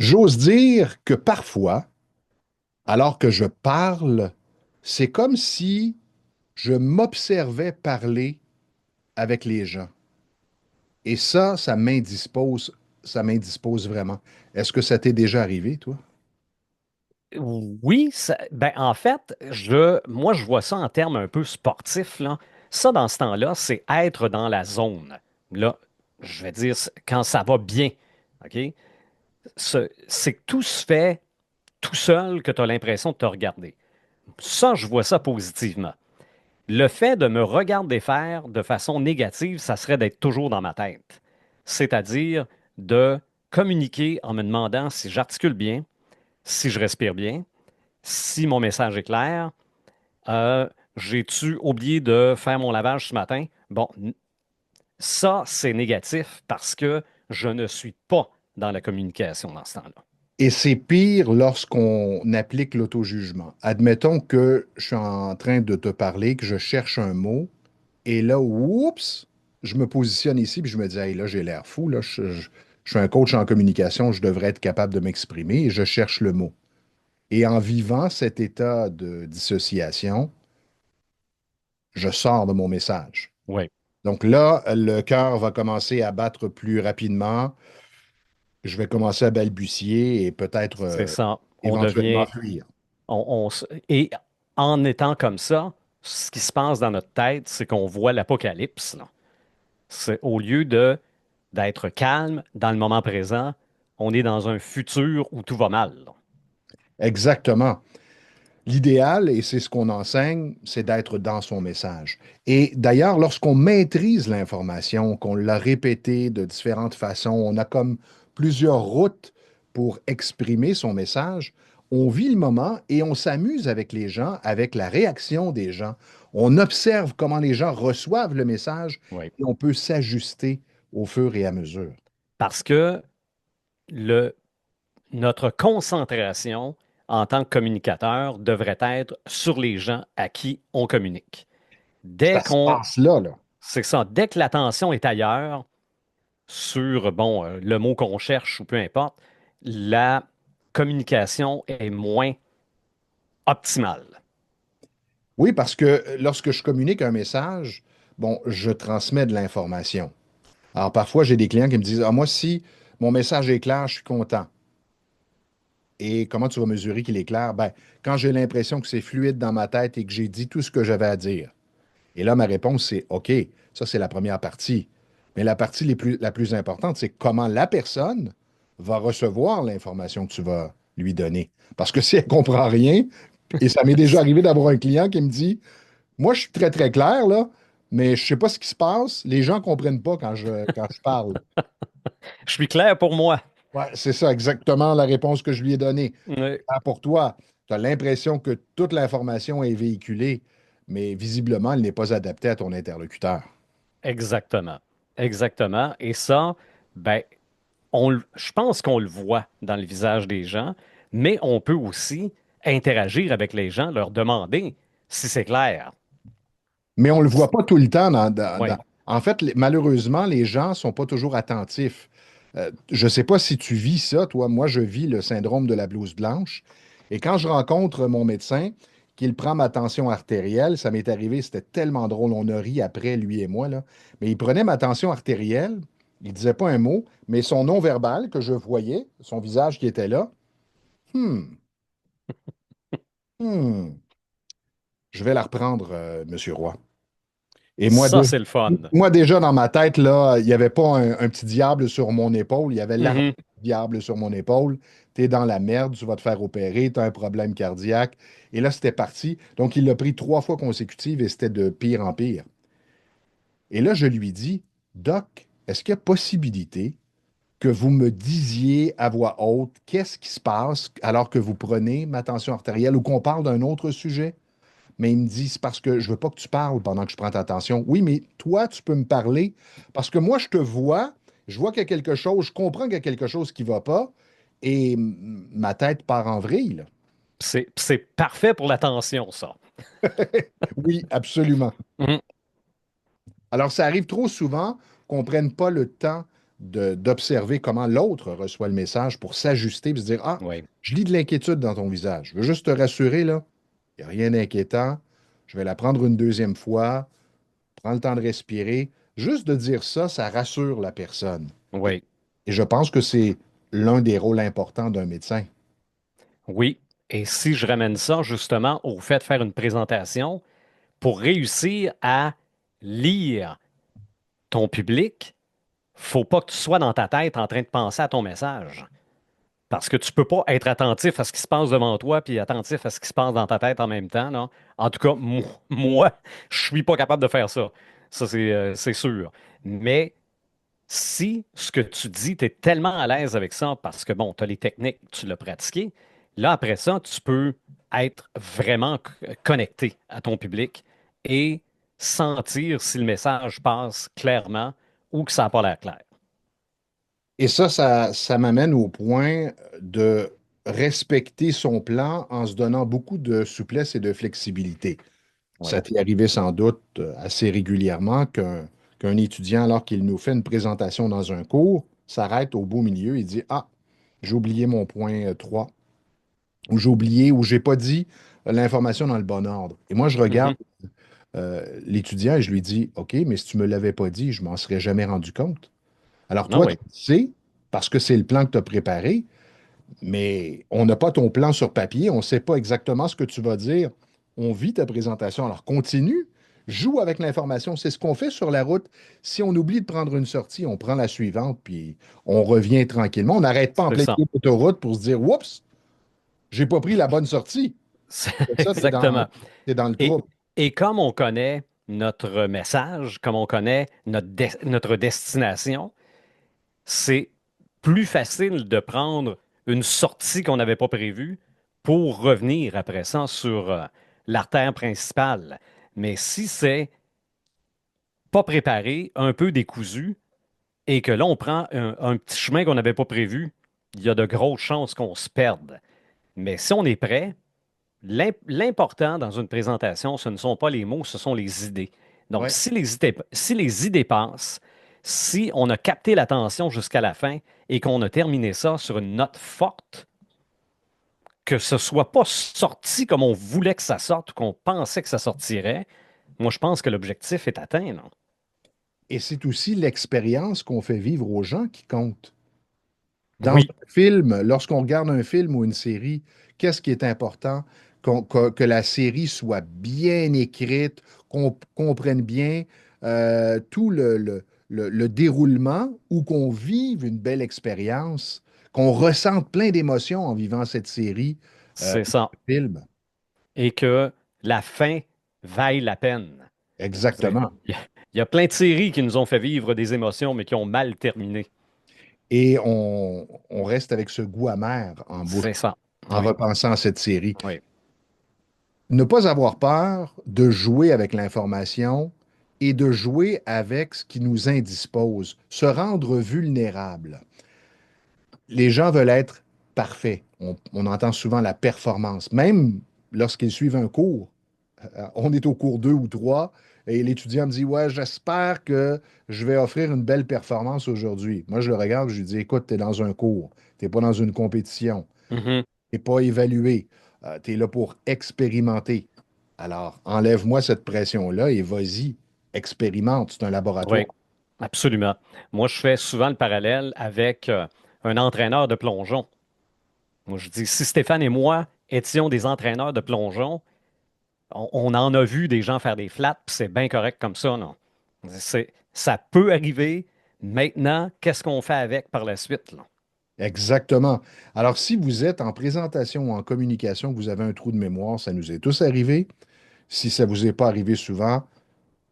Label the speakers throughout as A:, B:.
A: J'ose dire que parfois, alors que je parle, c'est comme si je m'observais parler avec les gens. Et ça m'indispose vraiment. Est-ce que ça t'est déjà arrivé, toi?
B: Oui, ben en fait, moi je vois ça en termes un peu sportifs, là. Ça, dans ce temps-là, c'est être dans la zone. Là, je vais dire quand ça va bien. OK? C'est que tout se fait tout seul que tu as l'impression de te regarder. Ça, je vois ça positivement. Le fait de me regarder faire de façon négative, ça serait d'être toujours dans ma tête. C'est-à-dire de communiquer en me demandant si j'articule bien, si je respire bien, si mon message est clair. J'ai-tu oublié de faire mon lavage ce matin? Bon, ça, c'est négatif parce que je ne suis pas dans la communication dans ce temps-là.
A: Et c'est pire lorsqu'on applique l'auto-jugement. Admettons que je suis en train de te parler, que je cherche un mot, et là, oups, je me positionne ici, puis je me dis, hey, là, j'ai l'air fou, là, je suis un coach en communication, je devrais être capable de m'exprimer, et je cherche le mot. Et en vivant cet état de dissociation, je sors de mon message.
B: Oui,
A: Donc là, le cœur va commencer à battre plus rapidement, je vais commencer à balbutier et peut-être
B: c'est ça. On
A: éventuellement
B: devient,
A: fuir.
B: et en étant comme ça, ce qui se passe dans notre tête, c'est qu'on voit l'apocalypse, là. Au lieu de d'être calme dans le moment présent, on est dans un futur où tout va mal, là.
A: Exactement. L'idéal, et c'est ce qu'on enseigne, c'est d'être dans son message. Et d'ailleurs, lorsqu'on maîtrise l'information, qu'on l'a répétée de différentes façons, on a comme plusieurs routes pour exprimer son message, on vit le moment et on s'amuse avec les gens, avec la réaction des gens. On observe comment les gens reçoivent le message
B: Oui.
A: et on peut s'ajuster au fur et à mesure.
B: Parce que le, notre concentration en tant que communicateur devrait être sur les gens à qui on communique. Dès
A: Ça se
B: qu'on,
A: passe là, là.
B: c'est ça, dès que l'attention est ailleurs, sur, bon, le mot qu'on cherche ou peu importe, la communication est moins optimale.
A: Oui, parce que lorsque je communique un message, bon, je transmets de l'information. Alors, parfois, j'ai des clients qui me disent, ah, moi, si mon message est clair, je suis content. Et comment tu vas mesurer qu'il est clair? Ben, quand j'ai l'impression que c'est fluide dans ma tête et que j'ai dit tout ce que j'avais à dire. Et là, ma réponse, c'est OK, ça, c'est la première partie. Mais la partie la plus importante, c'est comment la personne va recevoir l'information que tu vas lui donner. Parce que si elle ne comprend rien, et ça m'est déjà arrivé d'avoir un client qui me dit, moi, je suis très, très clair, là, mais je ne sais pas ce qui se passe. Les gens ne comprennent pas quand je parle.
B: Je suis clair pour moi.
A: Ouais, c'est ça exactement la réponse que je lui ai donnée.
B: Oui,
A: Ah, pour toi, tu as l'impression que toute l'information est véhiculée, mais visiblement, elle n'est pas adaptée à ton interlocuteur.
B: exactement. Exactement. Et ça, ben, je pense qu'on le voit dans le visage des gens, mais on peut aussi interagir avec les gens, leur demander si c'est clair.
A: Mais on ne le voit pas tout le temps
B: Oui.
A: En fait, malheureusement, les gens ne sont pas toujours attentifs. Je ne sais pas si tu vis ça, toi. Moi, je vis le syndrome de la blouse blanche. Et quand je rencontre mon médecin, qu'il prend ma tension artérielle, ça m'est arrivé, c'était tellement drôle. On a ri après, lui et moi, là. Mais il prenait ma tension artérielle, il disait pas un mot, mais son non-verbal que je voyais, son visage qui était là, hmm, hmm, je vais la reprendre, Monsieur Roy. Et
B: Ça, c'est le fun.
A: moi, déjà, dans ma tête, là, il n'y avait pas un petit diable sur mon épaule, il y avait l'armée
B: Mhm.
A: du diable sur mon épaule. Tu es dans la merde, tu vas te faire opérer, tu as un problème cardiaque. Et là, c'était parti. Donc, il l'a pris 3 fois consécutives et c'était de pire en pire. Et là, je lui dis, Doc, est-ce qu'il y a possibilité que vous me disiez à voix haute qu'est-ce qui se passe alors que vous prenez ma tension artérielle ou qu'on parle d'un autre sujet? Mais il me dit, c'est parce que je veux pas que tu parles pendant que je prends ta attention. Oui, mais toi, tu peux me parler parce que moi, je vois qu'il y a quelque chose, je comprends qu'il y a quelque chose qui va pas et ma tête part en vrille, là.
B: C'est parfait pour l'attention, ça.
A: Oui, absolument.
B: Mhm.
A: Alors, ça arrive trop souvent qu'on prenne pas le temps d'observer comment l'autre reçoit le message pour s'ajuster et se dire, ah,
B: Oui,
A: je lis de l'inquiétude dans ton visage. Je veux juste te rassurer, là, il n'y a rien d'inquiétant. Je vais la prendre une deuxième fois. Prends le temps de respirer. Juste de dire ça, ça rassure la personne. Et,
B: oui,
A: et je pense que c'est l'un des rôles importants d'un médecin.
B: oui. Et si je ramène ça justement au fait de faire une présentation, pour réussir à lire ton public, faut pas que tu sois dans ta tête en train de penser à ton message. Parce que tu peux pas être attentif à ce qui se passe devant toi puis attentif à ce qui se passe dans ta tête en même temps, non? En tout cas, moi, je suis pas capable de faire ça. Ça, c'est sûr. Mais si ce que tu dis, tu es tellement à l'aise avec ça parce que, bon, tu as les techniques, tu l'as pratiqué, là, après ça, tu peux être vraiment connecté à ton public et sentir si le message passe clairement ou que ça n'a pas l'air clair.
A: Et ça m'amène au point de respecter son plan en se donnant beaucoup de souplesse et de flexibilité. Ça
B: Oui.
A: t'est arrivé sans doute assez régulièrement qu'un étudiant, alors qu'il nous fait une présentation dans un cours, s'arrête au beau milieu et dit, ah, j'ai oublié mon point 3, ou j'ai oublié, ou j'ai pas dit l'information dans le bon ordre. Et moi, je regarde
B: Mhm.
A: l'étudiant et je lui dis, OK, mais si tu me l'avais pas dit, je m'en serais jamais rendu compte. Alors
B: Ah
A: toi, tu
B: oui,
A: le sais, parce que c'est le plan que tu as préparé, mais on n'a pas ton plan sur papier, on ne sait pas exactement ce que tu vas dire. On vit ta présentation. Alors continue, joue avec l'information. C'est ce qu'on fait sur la route. Si on oublie de prendre une sortie, on prend la suivante, puis on revient tranquillement. On n'arrête pas en
B: c'est
A: plein
B: ça.
A: milieu d'autoroute pour se dire, oups, j'ai pas pris la bonne sortie.
B: C'est-
A: Ça,
B: Exactement.
A: t'es dans le
B: Et,
A: trouble.
B: et comme on connaît notre message, comme on connaît notre destination, c'est plus facile de prendre une sortie qu'on n'avait pas prévue pour revenir après ça sur l'artère principale. Mais si c'est pas préparé, un peu décousu, et que là, on prend un petit chemin qu'on n'avait pas prévu, il y a de grosses chances qu'on se perde. Mais si on est prêt, l'important dans une présentation, ce ne sont pas les mots, ce sont les idées. Donc,
A: Ouais.
B: si les idées passent, si on a capté l'attention jusqu'à la fin et qu'on a terminé ça sur une note forte, que ce soit pas sorti comme on voulait que ça sorte ou qu'on pensait que ça sortirait, moi, je pense que l'objectif est atteint, non?
A: Et c'est aussi l'expérience qu'on fait vivre aux gens qui compte. Dans
B: Oui,
A: un film, lorsqu'on regarde un film ou une série, qu'est-ce qui est important? Que la série soit bien écrite, qu'on comprenne bien tout le déroulement ou qu'on vive une belle expérience, qu'on ressente plein d'émotions en vivant cette série
B: c'est
A: ou
B: ça.
A: ce film.
B: Et que la fin vaille la peine. C'est-
A: Exactement.
B: Il y a plein de séries qui nous ont fait vivre des émotions, mais qui ont mal terminé.
A: Et on reste avec ce goût amer en bouche
B: C'est ça.
A: en
B: Oui,
A: repensant à cette série.
B: oui.
A: Ne pas avoir peur de jouer avec l'information et de jouer avec ce qui nous indispose, se rendre vulnérable. Les gens veulent être parfaits. On entend souvent la performance. Même lorsqu'ils suivent un cours, on est au cours 2 ou 3 et l'étudiant me dit, ouais, j'espère que je vais offrir une belle performance aujourd'hui. Moi, je le regarde, je lui dis, écoute, tu es dans un cours, tu n'es pas dans une compétition.
B: Mhm.
A: T'es pas évalué. Tu es là pour expérimenter. Alors, enlève-moi cette pression-là et vas-y, expérimente. C'est un laboratoire.
B: Oui, absolument. Moi, je fais souvent le parallèle avec un entraîneur de plongeon. Moi, je dis, si Stéphane et moi étions des entraîneurs de plongeon, on en a vu des gens faire des flats, puis c'est bien correct comme ça, non? Ça peut arriver. Maintenant, qu'est-ce qu'on fait avec par la suite, là?
A: Exactement. Alors, si vous êtes en présentation ou en communication, que vous avez un trou de mémoire, ça nous est tous arrivé. Si ça vous est pas arrivé souvent,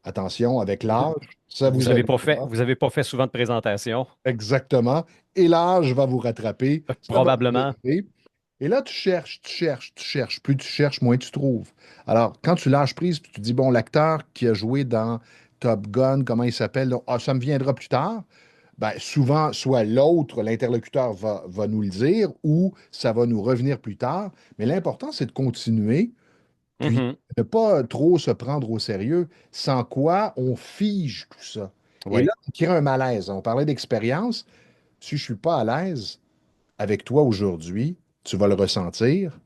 A: attention, avec
B: Vous,
A: l'âge, ça vous arrivera.
B: vous avez pas fait souvent de présentation,
A: Exactement. Et l'âge va vous rattraper. Ça va vous
B: probablement.
A: arriver. Et là, tu cherches, tu cherches, tu cherches. Plus tu cherches, moins tu trouves. Alors, quand tu lâches prise, puis tu dis, bon, l'acteur qui a joué dans Top Gun, comment il s'appelle? Là? Ah, ça me viendra plus tard. Ben, souvent, soit l'autre, l'interlocuteur va nous le dire, ou ça va nous revenir plus tard. Mais l'important, c'est de continuer, puis
B: Mhm.
A: ne pas trop se prendre au sérieux, sans quoi on fige tout ça. Et
B: Oui,
A: là, tu crée un malaise. On parlait d'expérience. Si je ne suis pas à l'aise avec toi aujourd'hui, tu vas le ressentir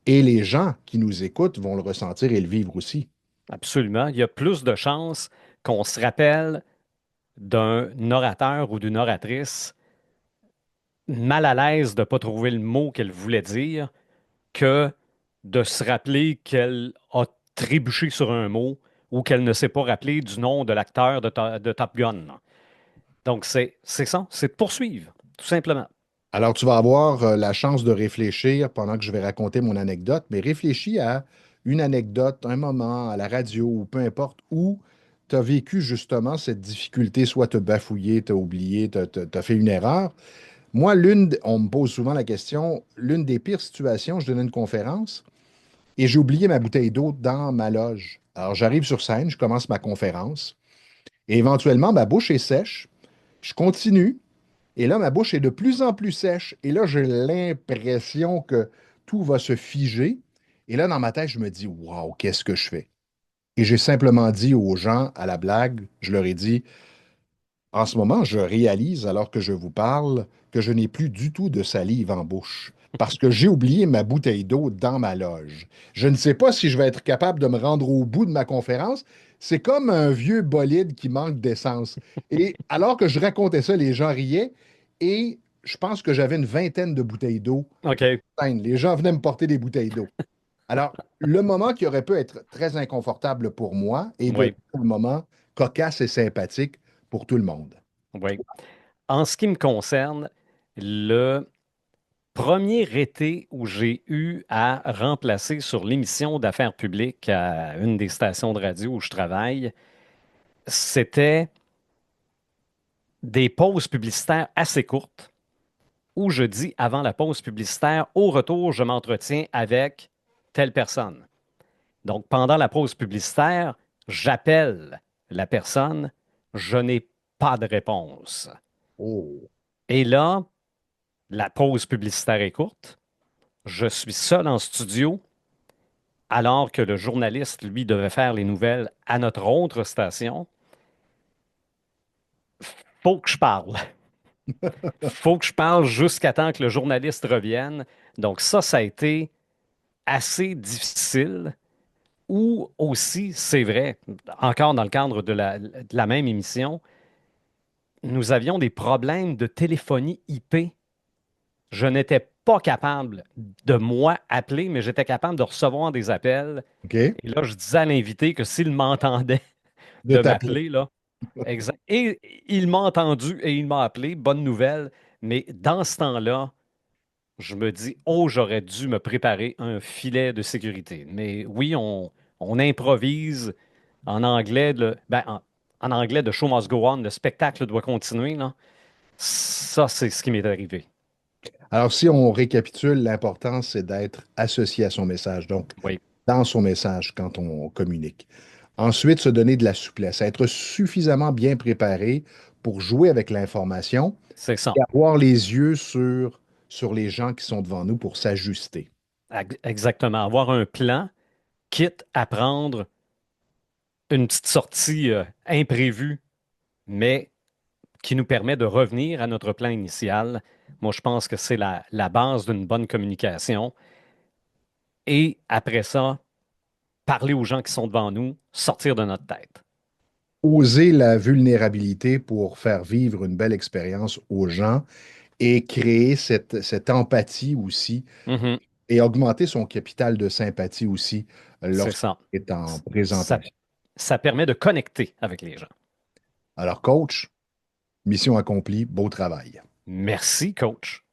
A: et les gens qui nous écoutent vont le ressentir et le vivre aussi.
B: absolument. Il y a plus de chances qu'on se rappelle d'un orateur ou d'une oratrice mal à l'aise de ne pas trouver le mot qu'elle voulait dire que de se rappeler qu'elle a trébuché sur un mot ou qu'elle ne s'est pas rappelé du nom de l'acteur de Top Gun. Là. Donc, c'est ça, c'est de poursuivre, tout simplement.
A: Alors, tu vas avoir la chance de réfléchir pendant que je vais raconter mon anecdote, mais réfléchis à une anecdote, un moment à la radio ou peu importe où tu as vécu justement cette difficulté, soit te bafouiller, t'as oublié, t'as fait une erreur. Moi, on me pose souvent la question, l'une des pires situations, je donnais une conférence et j'ai oublié ma bouteille d'eau dans ma loge. Alors, j'arrive sur scène, je commence ma conférence et éventuellement, ma bouche est sèche. Je continue. Et là, ma bouche est de plus en plus sèche. Et là, j'ai l'impression que tout va se figer. Et là, dans ma tête, je me dis, waouh, qu'est-ce que je fais? Et j'ai simplement dit aux gens, à la blague, je leur ai dit, en ce moment, je réalise, alors que je vous parle, que je n'ai plus du tout de salive en bouche. Parce que j'ai oublié ma bouteille d'eau dans ma loge. Je ne sais pas si je vais être capable de me rendre au bout de ma conférence. C'est comme un vieux bolide qui manque d'essence. Et alors que je racontais ça, les gens riaient et je pense que j'avais une vingtaine de bouteilles d'eau.
B: OK.
A: Les gens venaient me porter des bouteilles d'eau. Alors, le moment qui aurait pu être très inconfortable pour moi est devenu
B: Oui,
A: un moment cocasse et sympathique pour tout le monde.
B: oui. En ce qui me concerne, le premier été où j'ai eu à remplacer sur l'émission d'affaires publiques à une des stations de radio où je travaille, c'était des pauses publicitaires assez courtes où je dis avant la pause publicitaire, au retour, je m'entretiens avec telle personne. Donc, pendant la pause publicitaire, j'appelle la personne, je n'ai pas de réponse.
A: Oh.
B: Et là, la pause publicitaire est courte. Je suis seul en studio alors que le journaliste, lui, devait faire les nouvelles à notre autre station. Faut que je parle. Faut que je parle jusqu'à temps que le journaliste revienne. Donc ça a été assez difficile. Ou aussi, c'est vrai, encore dans le cadre de la même émission, nous avions des problèmes de téléphonie IP. Je n'étais pas capable de moi appeler, mais j'étais capable de recevoir des appels.
A: OK?
B: Et là, je disais à l'invité que s'il m'entendait
A: De
B: de
A: t'appeler.
B: m'appeler, là, exact. Et il m'a entendu et il m'a appelé, bonne nouvelle. Mais dans ce temps-là, je me dis, oh, j'aurais dû me préparer un filet de sécurité. Mais oui, on improvise en anglais, en anglais de Show Must Go On, le spectacle doit continuer, là. Ça, c'est ce qui m'est arrivé.
A: Alors, si on récapitule, l'important, c'est d'être associé à son message, donc
B: Oui,
A: dans son message quand on communique. Ensuite, se donner de la souplesse, être suffisamment bien préparé pour jouer avec l'information
B: c'est ça.
A: et avoir les yeux sur les gens qui sont devant nous pour s'ajuster.
B: Exactement. Avoir un plan, quitte à prendre une petite sortie imprévue, mais qui nous permet de revenir à notre plan initial. Moi, je pense que c'est la base d'une bonne communication. Et après ça, parler aux gens qui sont devant nous, sortir de notre tête.
A: Oser la vulnérabilité pour faire vivre une belle expérience aux gens et créer cette empathie aussi
B: Mhm,
A: et augmenter son capital de sympathie aussi
B: c'est
A: lorsqu'il
B: ça.
A: est en
B: Ça,
A: présentation.
B: ça permet de connecter avec les gens.
A: Alors, coach, mission accomplie, beau travail.
B: Merci, coach.